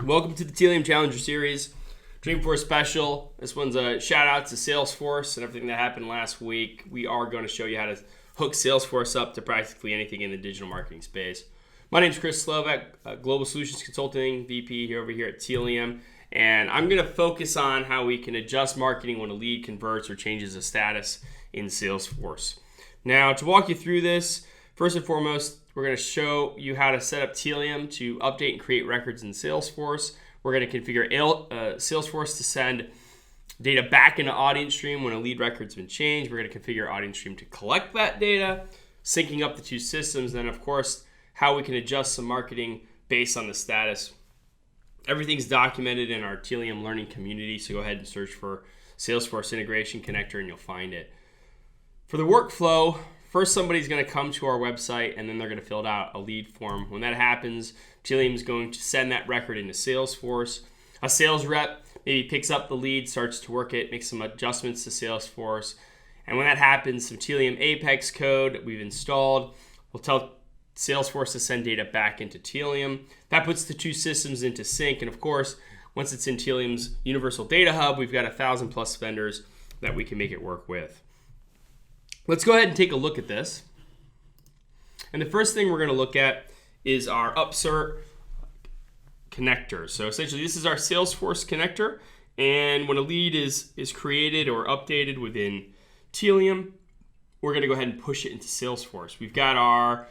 Welcome to the Tealium Challenger Series, Dreamforce Special. This one's a shout out to Salesforce and everything that happened last week. We are going to show you how to hook Salesforce up to practically anything in the digital marketing space. My name is Chris Slovak, Global Solutions Consulting VP over here at Tealium, and I'm going to focus on how we can adjust marketing when a lead converts or changes a status in Salesforce. Now, to walk you through this, first and foremost, we're going to show you how to set up Tealium to update and create records in Salesforce. We're going to configure Salesforce to send data back into AudienceStream when a lead record's been changed. We're going to configure AudienceStream to collect that data, syncing up the two systems. Then, of course, how we can adjust some marketing based on the status. Everything's documented in our Tealium learning community, so go ahead and search for Salesforce Integration Connector and you'll find it. For the workflow, first somebody's going to come to our website and then they're going to fill out a lead form. When that happens, Tealium is going to send that record into Salesforce. A sales rep maybe picks up the lead, starts to work it, makes some adjustments to Salesforce. And when that happens, some Tealium Apex code that we've installed will tell Salesforce to send data back into Tealium. That puts the two systems into sync. And of course, once it's in Tealium's Universal Data Hub, we've got 1,000 plus vendors that we can make it work with. Let's go ahead and take a look at this. And the first thing we're going to look at is our Upsert connector. So essentially, this is our Salesforce connector. And when a lead is created or updated within Tealium, we're going to go ahead and push it into Salesforce. We've got our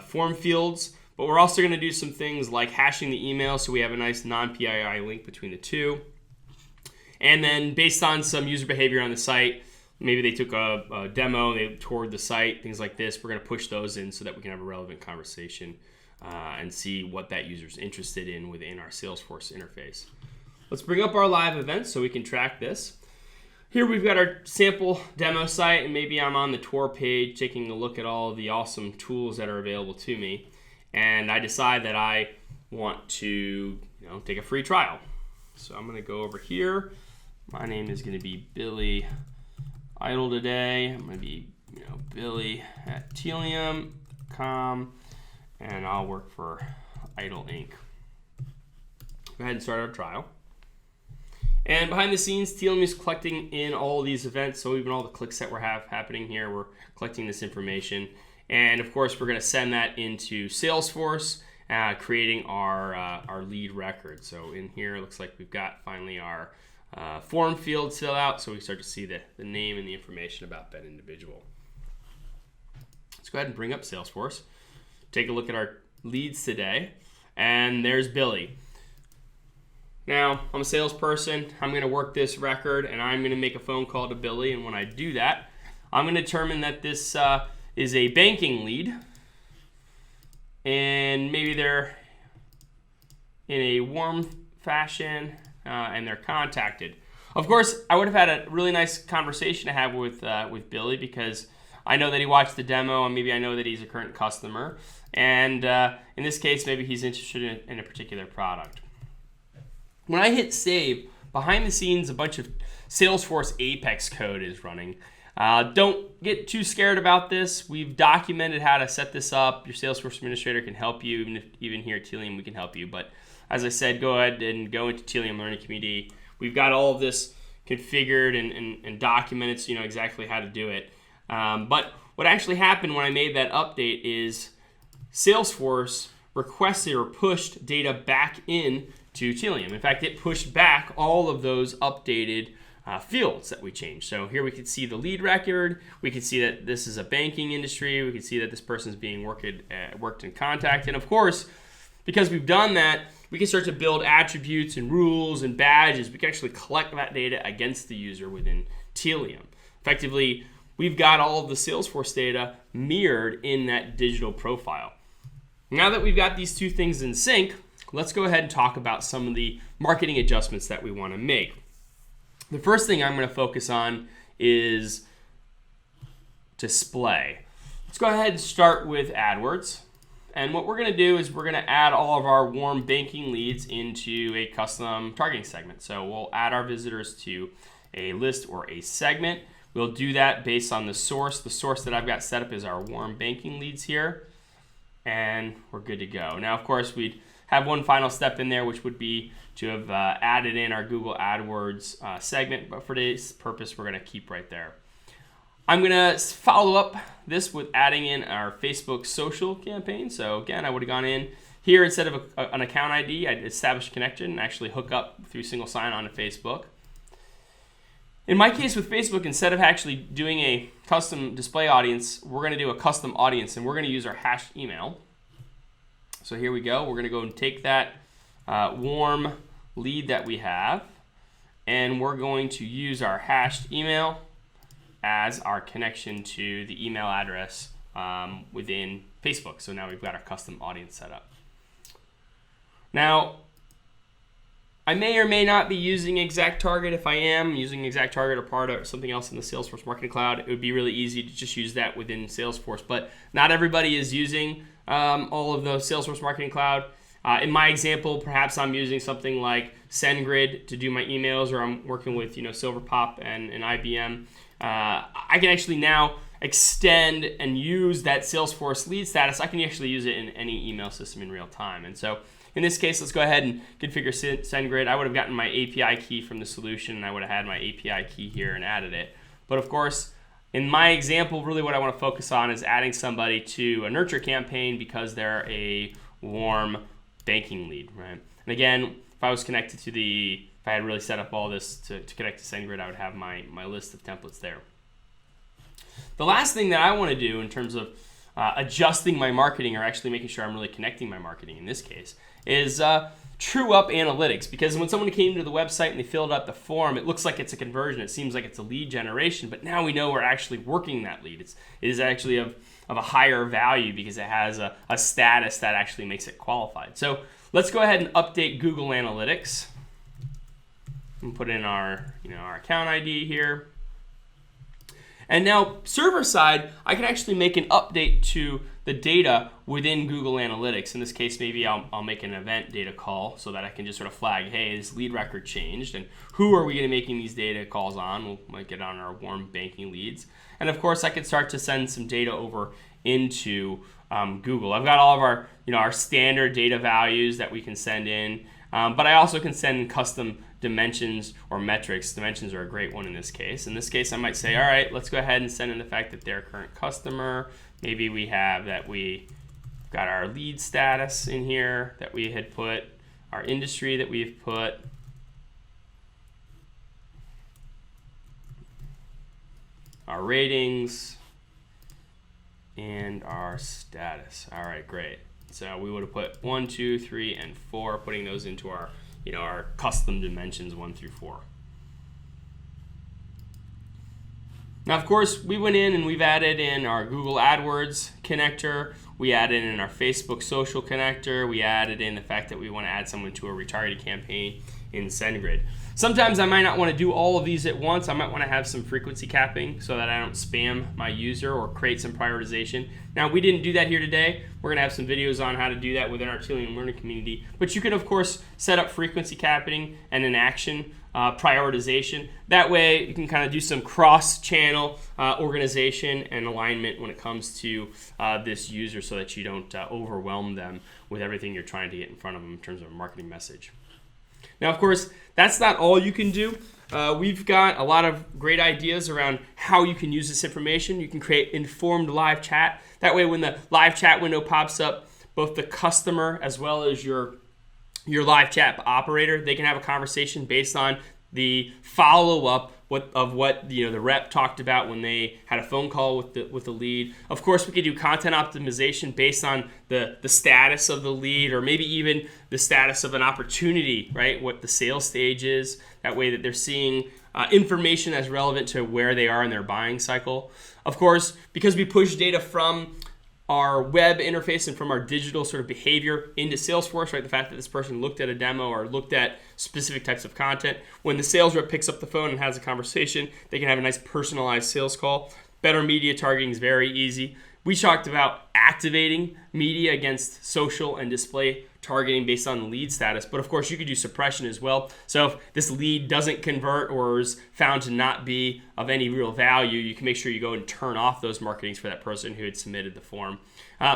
form fields, but we're also going to do some things like hashing the email so we have a nice non-PII link between the two. And then based on some user behavior on the site, maybe they took a demo, they toured the site, things like this. We're going to push those in so that we can have a relevant conversation and see what that user's interested in within our Salesforce interface. Let's bring up our live events so we can track this. Here we've got our sample demo site, and maybe I'm on the tour page taking a look at all of the awesome tools that are available to me. And I decide that I want to take a free trial. So I'm going to go over here. My name is going to be Billy Idle today. I'm going to be Billy at Tealium.com, and I'll work for Idle Inc. Go ahead and start our trial. And behind the scenes, Tealium is collecting in all of these events. So even all the clicks that we're happening here, we're collecting this information. And of course, we're going to send that into Salesforce, creating our lead record. So in here, it looks like we've got finally our form field fill out, so we start to see the name and the information about that individual. Let's go ahead and bring up Salesforce. Take a look at our leads today, and there's Billy. Now, I'm a salesperson. I'm going to work this record, and I'm going to make a phone call to Billy, and when I do that, I'm going to determine that this is a banking lead, and maybe they're in a warm fashion, and they're contacted. Of course, I would have had a really nice conversation to have with Billy because I know that he watched the demo and maybe I know that he's a current customer. And in this case, maybe he's interested in a particular product. When I hit save, behind the scenes, a bunch of Salesforce Apex code is running. Don't get too scared about this. We've documented how to set this up. Your Salesforce administrator can help you. Even here at Tealium, we can help you. But as I said, go ahead and go into Tealium Learning Community. We've got all of this configured and documented so you know exactly how to do it. But what actually happened when I made that update is Salesforce requested or pushed data back in to Tealium. In fact, it pushed back all of those updated fields that we changed. So here we can see the lead record. We can see that this is a banking industry. We can see that this person is being worked in contact. And of course, because we've done that, we can start to build attributes and rules and badges. We can actually collect that data against the user within Tealium. Effectively, we've got all of the Salesforce data mirrored in that digital profile. Now that we've got these two things in sync, let's go ahead and talk about some of the marketing adjustments that we want to make. The first thing I'm going to focus on is display. Let's go ahead and start with AdWords. And what we're going to do is we're going to add all of our warm banking leads into a custom targeting segment. So we'll add our visitors to a list or a segment. We'll do that based on the source. The source that I've got set up is our warm banking leads here. And we're good to go. Now, of course, we'd have one final step in there, which would be to have added in our Google AdWords segment. But for today's purpose, we're going to keep right there. I'm going to follow up this with adding in our Facebook social campaign. So again, I would have gone in here instead of an account ID, I'd establish a connection and actually hook up through single sign-on to Facebook. In my case with Facebook, instead of actually doing a custom display audience, we're going to do a custom audience, and we're going to use our hashed email. So here we go. We're going to go and take that warm lead that we have, and we're going to use our hashed email as our connection to the email address within Facebook. So now we've got our custom audience set up. Now, I may or may not be using ExactTarget. If I am using ExactTarget or part of something else in the Salesforce Marketing Cloud, it would be really easy to just use that within Salesforce. But not everybody is using all of the Salesforce Marketing Cloud. In my example, perhaps I'm using something like SendGrid to do my emails, or I'm working with Silverpop and IBM. I can actually now extend and use that Salesforce lead status. I can actually use it in any email system in real time. And so in this case, let's go ahead and configure SendGrid. I would have gotten my API key from the solution, and I would have had my API key here and added it. But of course, in my example, really what I want to focus on is adding somebody to a nurture campaign because they're a warm banking lead, right? And again, if I was connected to if I had really set up all this to connect to SendGrid, I would have my list of templates there. The last thing that I want to do in terms of adjusting my marketing, or actually making sure I'm really connecting my marketing in this case, is true up analytics. Because when someone came to the website and they filled out the form, it looks like it's a conversion. It seems like it's a lead generation, but now we know we're actually working that lead. It is actually of a higher value because it has a status that actually makes it qualified. So let's go ahead and update Google Analytics and put in our account ID here. And now server side, I can actually make an update to the data within Google Analytics. In this case, maybe I'll make an event data call so that I can just sort of flag, hey, this lead record changed, and who are we going to be making these data calls on? We'll make it on our warm banking leads. And of course, I can start to send some data over into Google. I've got all of our standard data values that we can send in, but I also can send custom dimensions or metrics. Dimensions are a great one in this case. In this case, I might say, all right, let's go ahead and send in the fact that they're a current customer. Maybe we have that we got our lead status in here that we had put, our industry that we've put, our ratings, and our status. All right, great. So we would have put 1, 2, 3, and 4, putting those into our our custom dimensions 1 through 4. Now, of course, we went in and we've added in our Google AdWords connector. We added in our Facebook social connector. We added in the fact that we want to add someone to a retargeting campaign in SendGrid. Sometimes I might not want to do all of these at once. I might want to have some frequency capping so that I don't spam my user or create some prioritization. Now, we didn't do that here today. We're going to have some videos on how to do that within our Tealium learning community. But you can, of course, set up frequency capping and an action prioritization. That way, you can kind of do some cross-channel organization and alignment when it comes to this user so that you don't overwhelm them with everything you're trying to get in front of them in terms of a marketing message. Now, of course, that's not all you can do. We've got a lot of great ideas around how you can use this information. You can create informed live chat. That way, when the live chat window pops up, both the customer as well as your live chat operator, they can have a conversation based on the follow-up of what the rep talked about when they had a phone call with the lead. Of course, we could do content optimization based on the status of the lead, or maybe even the status of an opportunity, right? What the sales stage is. That way that they're seeing information that's relevant to where they are in their buying cycle. Of course, because we push data from our web interface and from our digital sort of behavior into Salesforce, right? The fact that this person looked at a demo or looked at specific types of content. When the sales rep picks up the phone and has a conversation, they can have a nice personalized sales call. Better media targeting is very easy. We talked about activating media against social and display targeting based on the lead status. But of course, you could do suppression as well. So if this lead doesn't convert or is found to not be of any real value, you can make sure you go and turn off those marketings for that person who had submitted the form.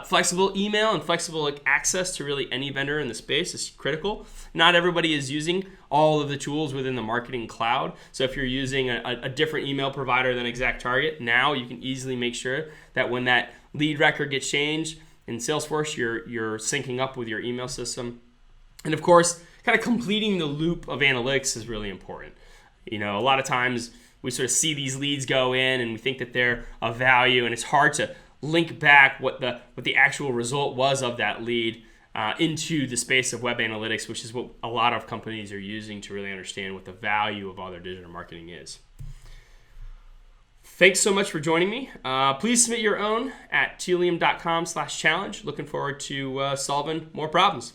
Flexible email and flexible access to really any vendor in the space is critical. Not everybody is using all of the tools within the marketing cloud. So if you're using a different email provider than ExactTarget, now you can easily make sure that when that lead record gets changed in Salesforce, you're syncing up with your email system. And of course, kind of completing the loop of analytics is really important. A lot of times we sort of see these leads go in and we think that they're of value, and it's hard to link back what the actual result was of that lead into the space of web analytics, which is what a lot of companies are using to really understand what the value of all their digital marketing is. Thanks so much for joining me. Please submit your own at tealium.com/challenge. Looking forward to solving more problems.